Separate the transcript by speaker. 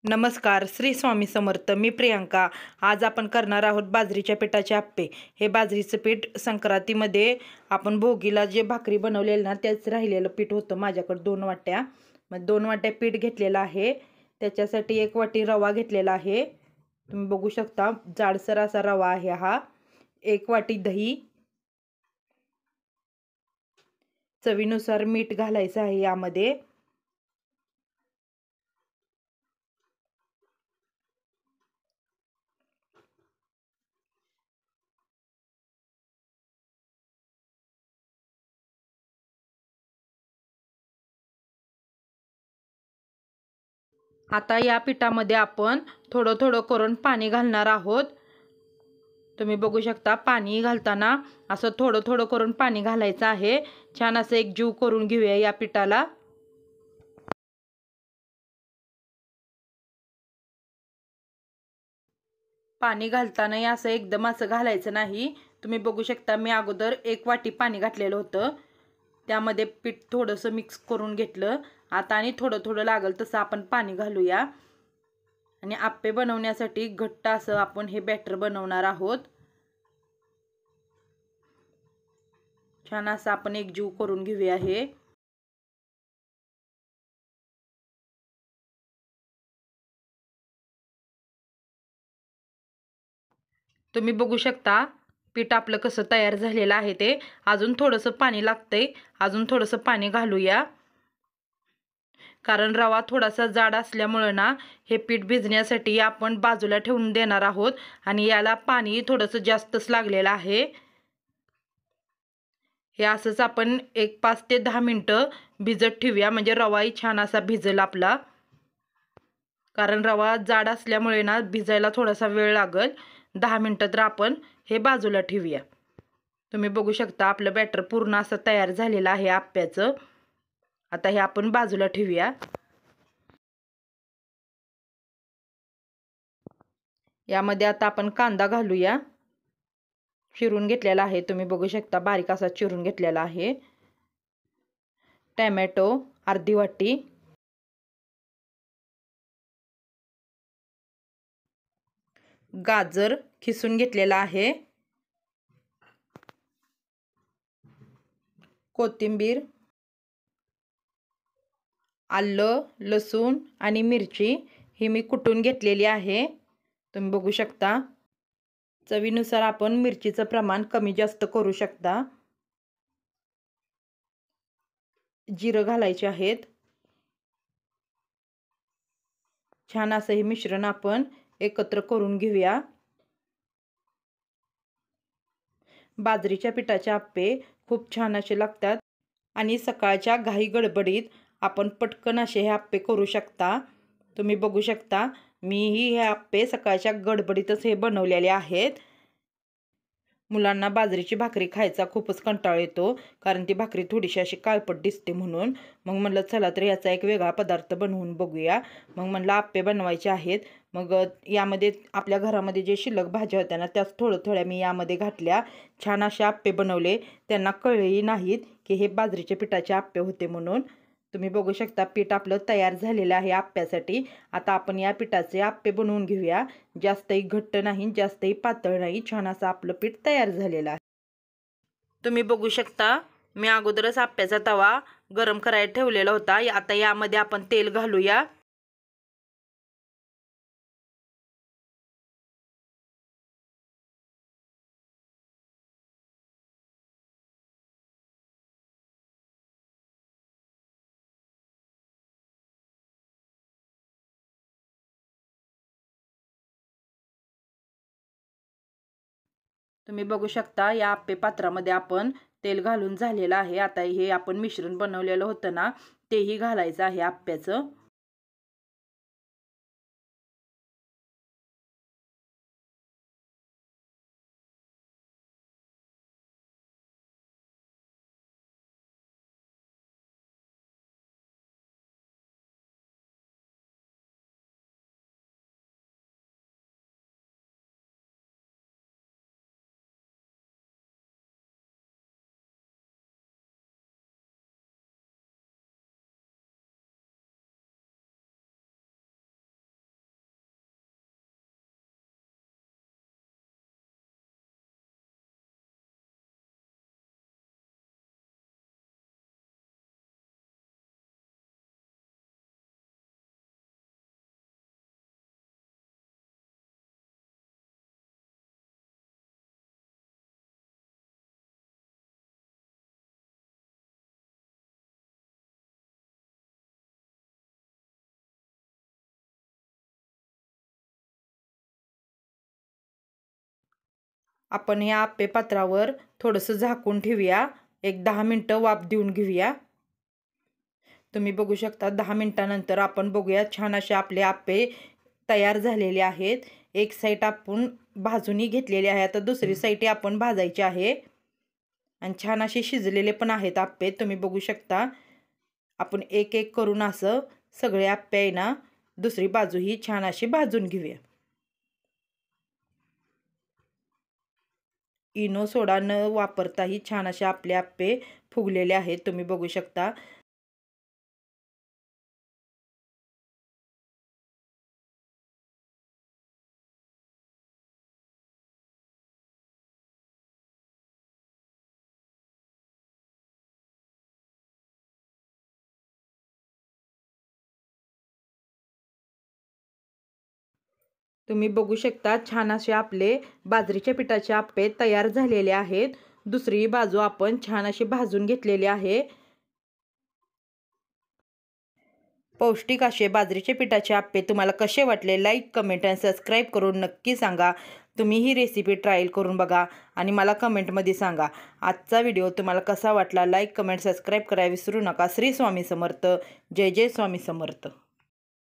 Speaker 1: नमस्कार, श्री स्वामी समर्थ. मी प्रियांका. आज आपण करणार आहोत बाजरीच्या पिठाचे आप्पे. हे बाजरीचं पीठ संक्रांतीमध्ये आपण भोगीला जे भाकरी बनवलेली ना त्याच राहिलेलं पीठ होतं माझ्याकडे 2 वाट्या. मग 2 वाट्या पीठ घेतलेलं आहे. त्याच्यासाठी 1 वाटी रवा घेतलेला आहे. तुम्ही बघू शकता जाडसर असा रवा आहे हा. 1 वाटी दही, चवीनुसार मीठ घालायचं आहे यामध्ये. आता या पिठामध्ये आपण थोडं थोडं करून पाणी घालणार आहोत. तुम्ही बघू शकता पाणी घालताना असं थोडं थोडं करून पाणी घालायचं आहे. छान असं एक जीव करून घेऊया या पिठाला. पाणी घालताना असं एकदम असं घालायचं नाही. तुम्ही बघू शकता मी अगोदर 1 वाटी पाणी घातलेलं होतं. त्यामध्ये पीठ थोडंसं मिक्स करून घेतलं. आता आणि थोडं थोडं लागल तसं आपण पाणी घालूया. आणि आप्पे बनवण्यासाठी घट्ट असं आपण हे बॅटर बनवणार आहोत. छान असं आपण एक जीव करून घेऊया हे. तुम्ही बघू शकता पीठ आपलं कसं तयार झालेलं आहे ते. अजून थोडंसं पाणी लागतंय. अजून थोडंसं पाणी घालूया. कारण रवा थोडासा जाड असल्यामुळे ना हे पीठ भिजण्यासाठी आपण बाजूला ठेवून देणार आहोत. आणि याला पाणी थोडंसं जास्तच लागलेलं आहे. हे असंच आपण 5 ते 10 मिनटं भिजत ठेवूया. म्हणजे रवाही छान असा भिजेल आपला. कारण रवा जाड असल्यामुळे ना भिजायला थोडासा वेळ लागेल. 10 मिनटं तर आपण हे बाजूला ठेवूया. तुम्ही बघू शकता आपलं बॅटर पूर्ण असं तयार झालेलं आहे आप्प्याचं. आता हे आपण बाजूला ठेवूया. यामध्ये आता आपण कांदा घालूया. चिरून घेतलेला आहे. तुम्ही बघू शकता बारीक असा चिरून घेतलेला आहे. टोमॅटो अर्धी वाटी, गाजर खिसून घेतलेला आहे, कोथिंबीर, आलं, लसूण आणि मिरची ही मी कुटून घेतलेली आहे. तुम्ही बघू शकता. चवीनुसार आपण मिरचीचं प्रमाण कमी जास्त करू शकता. जिरं घालायचे आहेत. छान असं हे मिश्रण आपण एकत्र करून घेऊया. बाजरीच्या पिठाचे आप्पे खूप छान असे लागतात आणि सकाळच्या घाई गडबडीत आपण पटकन असे हे आप्पे करू शकता. तुम्ही बघू शकता मीही हे आप्पे सकाळच्या गडबडीतच हे बनवलेले आहेत. मुलांना बाजरीची भाकरी खायचा खूपच कंटाळा येतो. कारण ती भाकरी थोडीशी अशी काळपट दिसते म्हणून. मग म्हणलं चला तर याचा एक वेगळा पदार्थ बनवून बघूया. मग म्हणलं आप्पे बनवायचे आहेत. मग यामध्ये आपल्या घरामध्ये जे शिल्लक भाज्या होत्या ना त्याच थोड्या मी यामध्ये घातल्या. छान असे आप्पे बनवले. त्यांना कळलेही नाहीत की हे बाजरीच्या पिठाचे आप्पे होते म्हणून. तुम्ही बघू शकता पीठ आपलं तयार झालेलं आहे आप्प्यासाठी. आता आपण या पिठाचे आप्पे बनवून घेऊया. जास्तही घट्ट नाही, जास्तही पातळ नाही. छान असं आपलं पीठ तयार झालेलं आहे. तुम्ही बघू शकता मी अगोदरच आप्प्याचा तवा गरम करायला ठेवलेला होता. आता यामध्ये आपण तेल घालूया. तुम्ही बघू शकता या आप्पे पात्रामध्ये आपण तेल घालून झालेलं आहे. आता हे आपण मिश्रण बनवलेलं होतं ना तेही घालायचं आहे आप्प्याचं. आपण या आप्पे पात्रावर थोडंसं झाकून ठेवूया, एक 10 मिनटं वाफ देऊन घेऊया। तुम्ही बघू शकता 10 मिनटानंतर आपण बघूया छान असे आपले आप्पे तयार झालेले आहेत। एक साईड आपण भाजून घेतलेली आहे, आता दुसरी साईड आपण भाजायची आहे आणि छान असे शिजलेले पण आहेत आप्पे। तुम्ही बघू शकता आपण एक एक करून असं सगळे आप्पे आहे ना दुसरी बाजू ही छान अशी भाजून घेऊया। इनो सोडा न वापरताही छान असे आपले आप्पे फुगलेले आहेत, तुम्ही बघू शकता। तुम्ही बघू शकता छान असे आपले बाजरीच्या पिठाचे आप्पे तयार झालेले आहेत। दुसरी बाजू आपण छान अशी भाजून घेतलेली आहे। पौष्टिक असे बाजरीचे पिठाचे आप्पे तुम्हाला कसे वाटले लाईक, कमेंट आणि सबस्क्राईब करून नक्की सांगा। तुम्ही ही रेसिपी ट्रायल करून बघा आणि मला कमेंटमध्ये सांगा। आजचा व्हिडिओ तुम्हाला कसा वाटला लाईक, कमेंट, सबस्क्राईब करायला विसरू नका। श्री स्वामी समर्थ। जय जय स्वामी समर्थ।